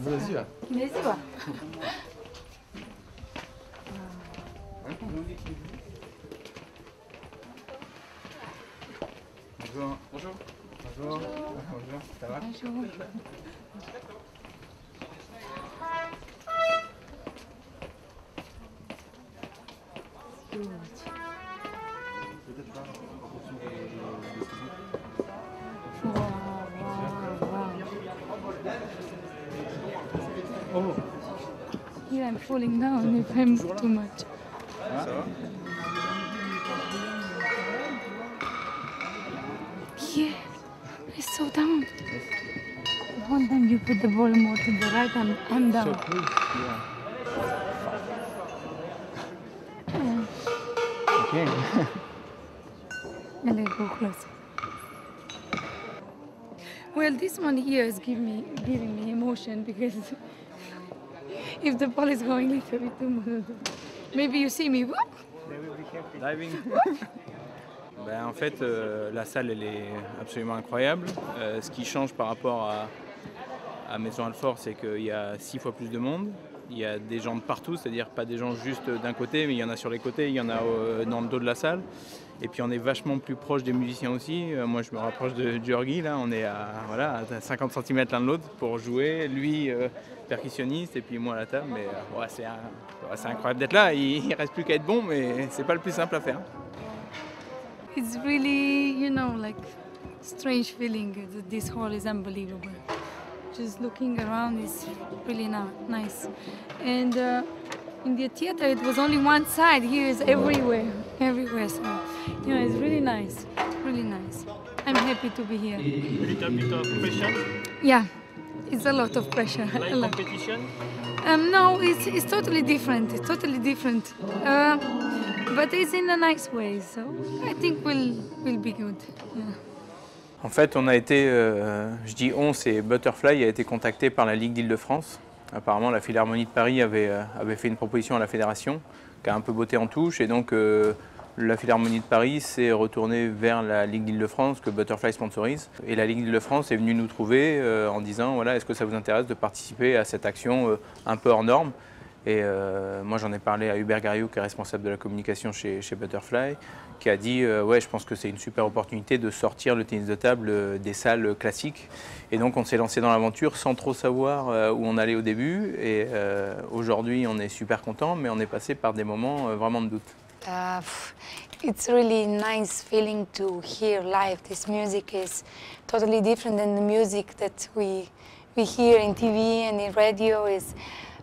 Bună ziua! Bună ziua! Bonjour. Bonjour. Bonjour. Bonjour. Ça va? Bonjour. Oh. Here I'm falling down if I'm too much. Ça va? Yeah, I so down. One time you put the ball more to the right, I'm down. So cool. Yeah. Okay. And I go closer. Well, this one here is giving me emotion because if the ball is going little bit too much, maybe you see me. Whoop! Diving. Ben, en fait, la salle elle est absolument incroyable. Ce qui change par rapport à Maison Alfort, c'est qu'il y a 6 fois plus de monde. Il y a des gens de partout, c'est-à-dire pas des gens juste d'un côté, mais il y en a sur les côtés, il y en a dans le dos de la salle. Et puis on est vachement plus proche des musiciens aussi. Moi je me rapproche de Georgi, là on est à 50 cm l'un de l'autre pour jouer. Lui percussionniste et puis moi à la table. Mais ouais, c'est incroyable d'être là. Il reste plus qu'à être bon, mais c'est pas le plus simple à faire. It's really, you know, like strange feeling. This hall is unbelievable. Just looking around is really nice. And in the theater, it was only one side. Here is everywhere. So, you know, it's really nice. Really nice. I'm happy to be here. A little bit of pressure, Yeah, it's a lot of pressure. like A lot. competition. No, it's totally different. It's totally different. But it's in a nice way. So I think we'll be good. Yeah. En fait, on a été, je dis on, c'est Butterfly a été contacté par la Ligue d'Île-de-France. Apparemment, la Philharmonie de Paris avait fait une proposition à la fédération qui a un peu botté en touche. Et donc, la Philharmonie de Paris s'est retournée vers la Ligue d'Île-de-France que Butterfly sponsorise. Et la Ligue d'Île-de-France est venue nous trouver en disant, voilà, est-ce que ça vous intéresse de participer à cette action un peu hors norme? Et moi, j'en ai parlé à Hubert Gariou, qui est responsable de la communication chez Butterfly, qui a dit ouais, je pense que c'est une super opportunité de sortir le tennis de table des salles classiques. Et donc, on s'est lancé dans l'aventure sans trop savoir où on allait au début. Et aujourd'hui, on est super content, mais on est passé par des moments vraiment de doute. It's really nice feeling to hear live. This music is totally different than the music that we hear in TV and in radio.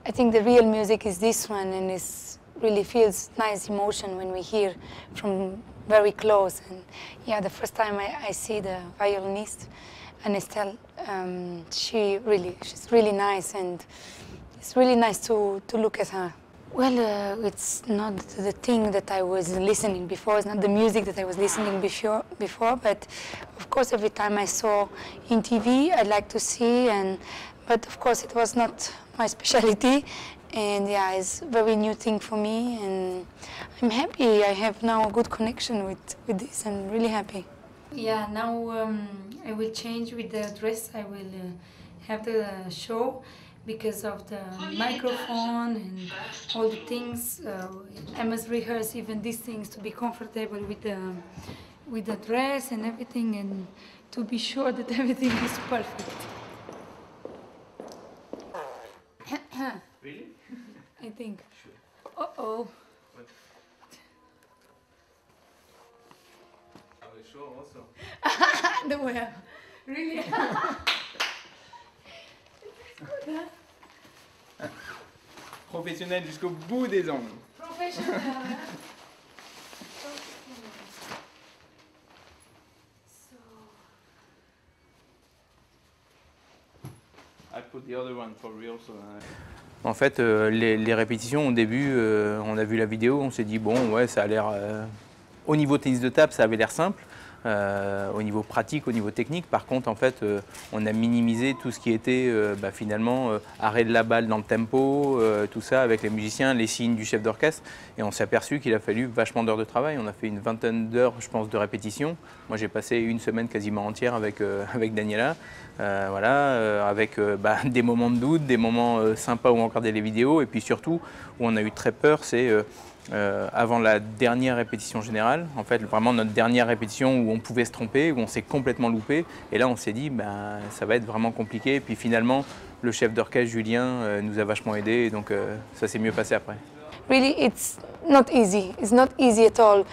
I think the real music is this one, and it really feels nice emotion when we hear from very close. And yeah, the first time I see the violinist, and Estelle, she's really nice, and it's really nice to look at her. Well, it's not the thing that I was listening before. It's not the music that I was listening before. But of course, every time I saw in TV, I like to see. But of course, it was not my specialty. And yeah, it's a very new thing for me. And I'm happy. I have now a good connection with this. I'm really happy. Yeah, now I will change with the dress. I will have the show. Because of the microphone and all the things, I must rehearse even these things to be comfortable with the dress and everything, and to be sure that everything is perfect. Really? I think. Sure. Uh-oh. I will show also. The well. Really? Professionnel jusqu'au bout des ongles. Professional. I put the other one for real, so En fait, les répétitions, au début, on a vu la vidéo, on s'est dit, bon, ouais, ça a l'air... au niveau tennis de table, ça avait l'air simple. Au niveau pratique, au niveau technique, par contre, en fait, on a minimisé tout ce qui était finalement arrêt de la balle dans le tempo, tout ça avec les musiciens, les signes du chef d'orchestre. Et on s'est aperçu qu'il a fallu vachement d'heures de travail. On a fait une vingtaine d'heures, je pense, de répétition. Moi, j'ai passé une semaine quasiment entière avec Daniela. Avec des moments de doute, des moments sympas où on regardait les vidéos. Et puis surtout, où on a eu très peur, c'est... avant la dernière répétition générale, en fait vraiment notre dernière répétition où on pouvait se tromper, où on s'est complètement loupé, et là on s'est dit ça va être vraiment compliqué, et puis finalement le chef d'orchestre Julien nous a vachement aidé, et donc ça s'est mieux passé après. Really, it's not easy. It's not easy at all.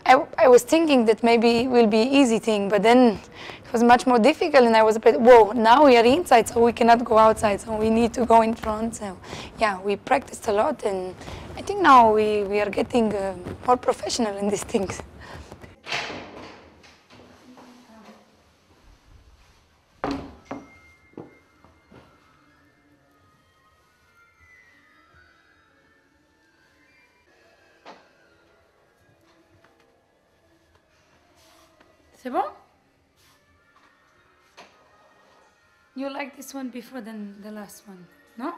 I was thinking that maybe it will be an easy thing, but then it was much more difficult, and I was afraid, whoa, now we are inside, so we cannot go outside, so we need to go in front. So yeah, we practiced a lot, and I think now we are getting more professional in these things. C'est bon? You like this one before than the last one, no?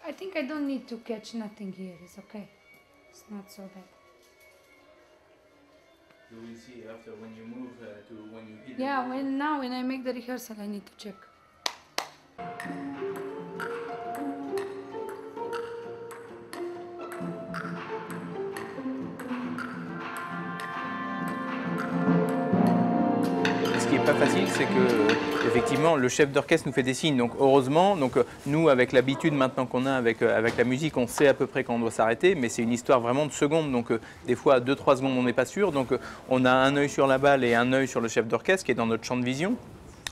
I think I don't need to catch nothing here. It's okay. It's not so bad. You will see after when you move to when you hit. Yeah, when I make the rehearsal, I need to check. Ce qui n'est pas facile, c'est que effectivement le chef d'orchestre nous fait des signes. Donc heureusement, nous avec l'habitude maintenant qu'on a avec la musique, on sait à peu près quand on doit s'arrêter, mais c'est une histoire vraiment de secondes. Donc des fois à 2-3 secondes on n'est pas sûr. Donc on a un œil sur la balle et un œil sur le chef d'orchestre qui est dans notre champ de vision.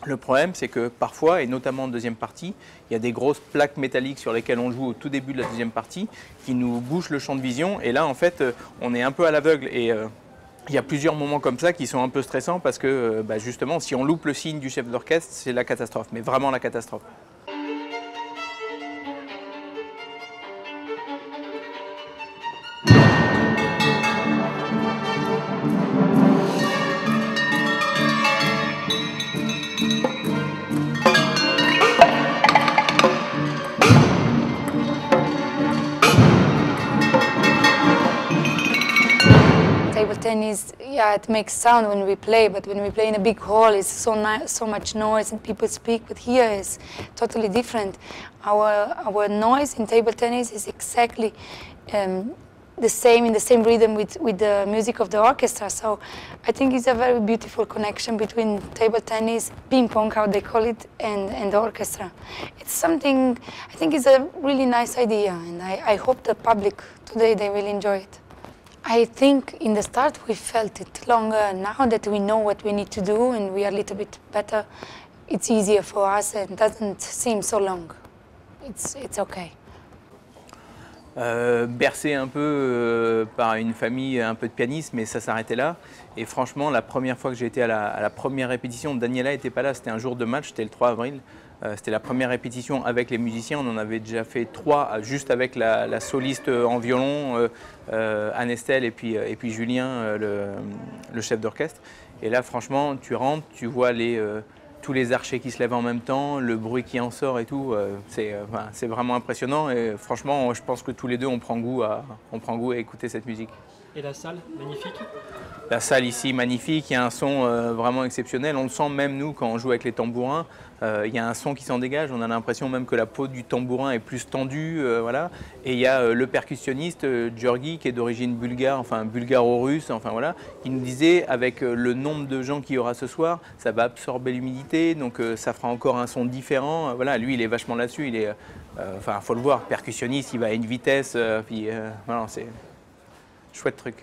Le problème, c'est que parfois, et notamment en deuxième partie, il y a des grosses plaques métalliques sur lesquelles on joue au tout début de la deuxième partie qui nous bouchent le champ de vision. Et là, en fait, on est un peu à l'aveugle. Et il y a plusieurs moments comme ça qui sont un peu stressants parce que justement, si on loupe le signe du chef d'orchestre, c'est la catastrophe, mais vraiment la catastrophe. Table tennis, yeah, it makes sound when we play, but when we play in a big hall, it's so much noise and people speak. But here is totally different. Our noise in table tennis is exactly the same, in the same rhythm with the music of the orchestra. So I think it's a very beautiful connection between table tennis, ping pong, how they call it, and the orchestra. It's something, I think it's a really nice idea, and I hope the public today, they will enjoy it. I think in the start we felt it longer. Now that we know what we need to do and we are a little bit better, it's easier for us and doesn't seem so long. It's okay. Bercé un peu par une famille un peu de pianistes, mais ça s'arrêtait là. Et franchement, la première fois que j'ai été à la première répétition, Daniela n'était pas là, c'était un jour de match, c'était le 3 avril. C'était la première répétition avec les musiciens, on en avait déjà fait 3 juste avec la soliste en violon, Anne-Estelle et puis Julien, le chef d'orchestre. Et là franchement, tu rentres, tu vois tous les archers qui se lèvent en même temps, le bruit qui en sort et tout, c'est vraiment impressionnant et franchement je pense que tous les deux on prend goût à écouter cette musique. Et la salle, magnifique. La salle ici, magnifique, il y a un son vraiment exceptionnel, on le sent même nous quand on joue avec les tambourins, il y a un son qui s'en dégage, on a l'impression même que la peau du tambourin est plus tendue, voilà. Et il y a le percussionniste Georgi qui est d'origine bulgare, enfin bulgaro-russe, enfin voilà, qui nous disait avec le nombre de gens qu'il y aura ce soir, ça va absorber l'humidité, donc ça fera encore un son différent, voilà, lui il est vachement là-dessus, il est, enfin faut le voir, percussionniste, il va à une vitesse, puis voilà, c'est chouette truc.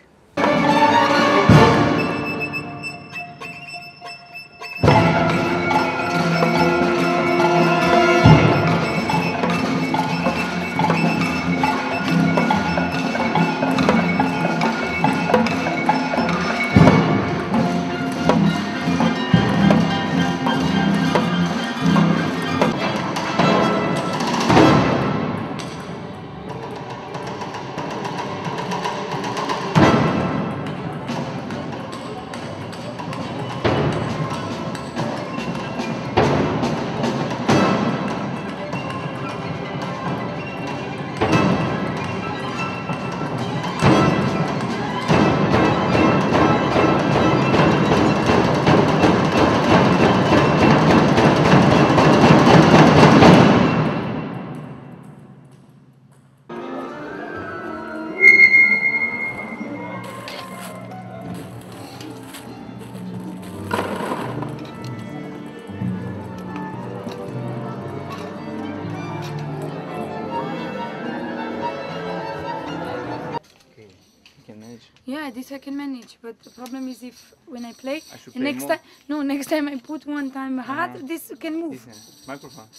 Yeah, this I can manage, but the problem is if when I play, I should and play next more. time, no, next time I put one time hard, this can move. This microphone.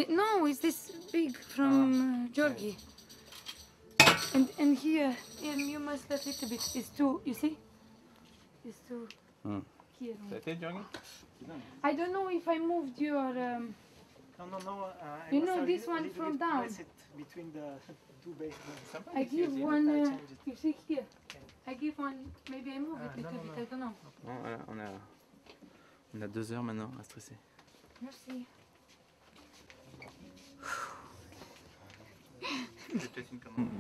No, it's this big from Georgie. And here, you must a little bit. It's too, you see? It's too here. Ça a été, Jorgen? I don't know if I moved your. No. You know this one from down. Between the two basses. I give one. You see here. I give one. Maybe I move it a little bit. I don't know. Bon, voilà, on a 2 heures maintenant à stresser. Merci.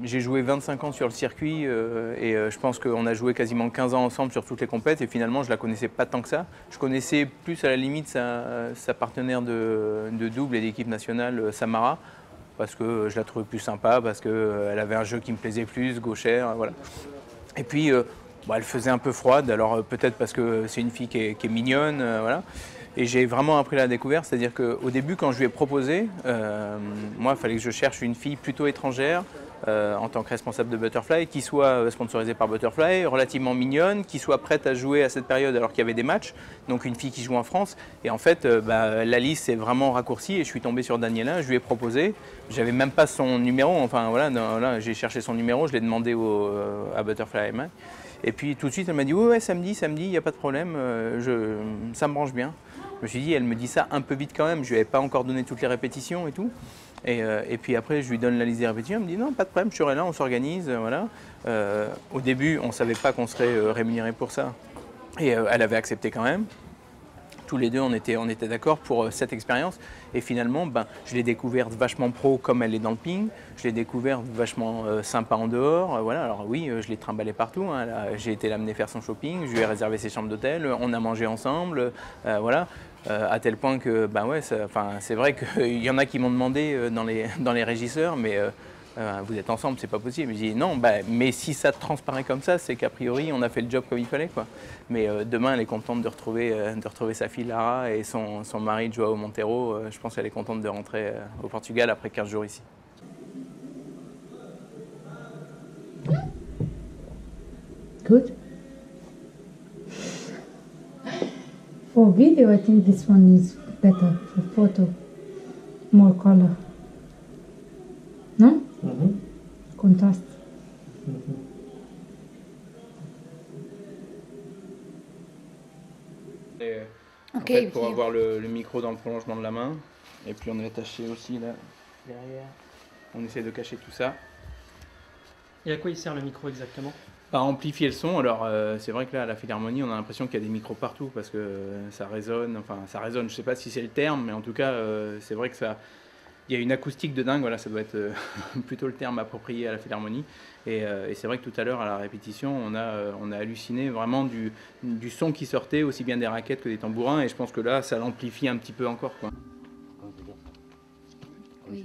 J'ai joué 25 ans sur le circuit et je pense qu'on a joué quasiment 15 ans ensemble sur toutes les compètes et finalement je la connaissais pas tant que ça. Je connaissais plus à la limite sa partenaire de double et d'équipe nationale, Samara, parce que je la trouvais plus sympa, parce qu'elle avait un jeu qui me plaisait plus, gauchère, voilà. Et puis elle faisait un peu froide, alors peut-être parce que c'est une fille qui est mignonne, voilà. Et j'ai vraiment appris la découverte, c'est-à-dire qu'au début, quand je lui ai proposé, moi, il fallait que je cherche une fille plutôt étrangère en tant que responsable de Butterfly, qui soit sponsorisée par Butterfly, relativement mignonne, qui soit prête à jouer à cette période alors qu'il y avait des matchs, donc une fille qui joue en France. Et en fait, la liste s'est vraiment raccourcie et je suis tombé sur Daniela, je lui ai proposé. J'avais même pas son numéro, enfin voilà, j'ai cherché son numéro, je l'ai demandé à Butterfly MMA. Et puis tout de suite, elle m'a dit ouais, samedi, il n'y a pas de problème, ça me branche bien. Je me suis dit, elle me dit ça un peu vite quand même, je lui avais pas encore donné toutes les répétitions et tout. Et puis après, je lui donne la liste des répétitions, elle me dit non, pas de problème, je serai là, on s'organise, voilà. Au début, on ne savait pas qu'on serait rémunéré pour ça. Et elle avait accepté quand même. Tous les deux, on était d'accord pour cette expérience. Et finalement, je l'ai découverte vachement pro comme elle est dans le ping. Je l'ai découverte vachement sympa en dehors. Voilà. Alors oui, je l'ai trimballée partout. Hein. J'ai été l'amener faire son shopping. Je lui ai réservé ses chambres d'hôtel. On a mangé ensemble. Voilà. À tel point que, c'est vrai qu'il y en a qui m'ont demandé dans les régisseurs, mais vous êtes ensemble, c'est pas possible. Je dis non, mais si ça transparaît comme ça, c'est qu'a priori on a fait le job comme il fallait, quoi. Mais demain, elle est contente de retrouver sa fille Lara et son mari Joao Monteiro. Je pense qu'elle est contente de rentrer au Portugal après 15 jours ici. Good. For video, I think this one is better. For photo, more color. No? Contrast. En fait, pour avoir le micro dans le prolongement de la main, et puis on est attaché aussi là, derrière. On essaie de cacher tout ça. Et à quoi il sert le micro exactement? À amplifier le son. Alors c'est vrai que là à la Philharmonie on a l'impression qu'il y a des micros partout parce que ça résonne, je sais pas si c'est le terme, mais en tout cas c'est vrai que il y a une acoustique de dingue, voilà, ça doit être plutôt le terme approprié à la Philharmonie. Et c'est vrai que tout à l'heure à la répétition on a halluciné vraiment du son qui sortait, aussi bien des raquettes que des tambourins, et je pense que là ça l'amplifie un petit peu encore, quoi. Oui.